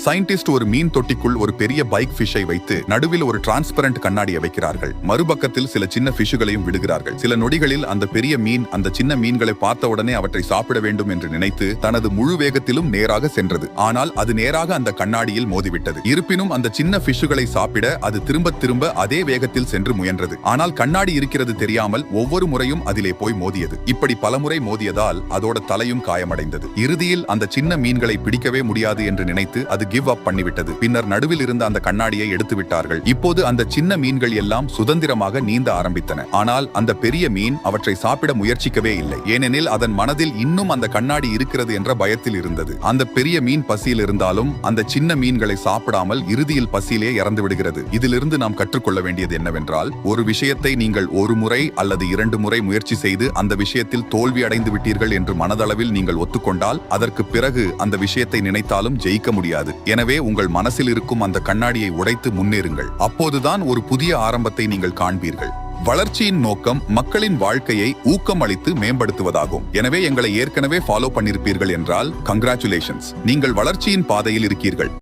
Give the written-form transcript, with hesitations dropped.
Scientist ஒரு மீன் தொட்டிக்குள் ஒரு பெரிய பைக் ஃபிஷை வைத்து நடுவில் ஒரு டிரான்ஸ்பரண்ட் கண்ணாடியை வைக்கிறார்கள். மறுபக்கத்தில் சில சின்ன ஃபிஷுகளையும் விடுகிறார்கள். சில நொடிகளில் அந்த பெரிய மீன் அந்த சின்ன மீன்களை பார்த்தவுடனே அவற்றை சாப்பிட வேண்டும் என்று நினைத்து தனது முழு வேகத்திலும் நேராக சென்றது. ஆனால் அது நேராக அந்த கண்ணாடியில் மோதிவிட்டது. இருப்பினும் அந்த சின்ன ஃபிஷுகளை சாப்பிட அது திரும்ப திரும்ப அதே வேகத்தில் சென்று முயன்றது. ஆனால் கண்ணாடி இருக்கிறது தெரியாமல் ஒவ்வொரு முறையும் அதிலே போய் மோதியது. இப்படி பலமுறை மோதியதால் அதோட தலையும் காயமடைந்தது. இறுதியில் அந்த சின்ன மீன்களை பிடிக்கவே முடியாது என்று நினைத்து அது கிவ் அப் பண்ணிவிட்டது. பின்னர் நடுவில் இருந்த அந்த கண்ணாடியை எடுத்து விட்டார்கள். இப்போது அந்த சின்ன மீன்கள் எல்லாம் சுதந்திரமாக நீந்த ஆரம்பித்தன. ஆனால் அந்த பெரிய மீன் அவற்றை சாப்பிட முயற்சிக்கவே இல்லை. ஏனெனில் அதன் மனதில் இன்னும் அந்த கண்ணாடி இருக்கிறது என்ற பயத்தில் இருந்தது. அந்த பெரிய மீன் பசியில் இருந்தாலும் அந்த சின்ன மீன்களை சாப்பிடாமல் இறுதியில் பசியிலே இறந்து விடுகிறது. இதிலிருந்து நாம் கற்றுக்கொள்ள வேண்டியது என்னவென்றால், ஒரு விஷயத்தை நீங்கள் ஒரு முறை அல்லது 2 முறை முயற்சி செய்து அந்த விஷயத்தில் தோல்வி அடைந்து விட்டீர்கள் என்று மனதளவில் நீங்கள் ஒத்துக்கொண்டால் அதற்கு பிறகு அந்த விஷயத்தை நினைத்தாலும் ஜெயிக்க முடியாது. எனவே உங்கள் மனசில் இருக்கும் அந்த கண்ணாடியை உடைத்து முன்னேறுங்கள். அப்போதுதான் ஒரு புதிய ஆரம்பத்தை நீங்கள் காண்பீர்கள். வளர்ச்சியின் நோக்கம் மக்களின் வாழ்க்கையை ஊக்கம் அளித்து மேம்படுத்துவதாகும். எனவே எங்களை ஏற்கனவே ஃபாலோ பண்ணிருப்பீர்கள் என்றால் கங்க்ராச்சுலேஷன்ஸ், நீங்கள் வளர்ச்சியின் பாதையில் இருக்கீர்கள்.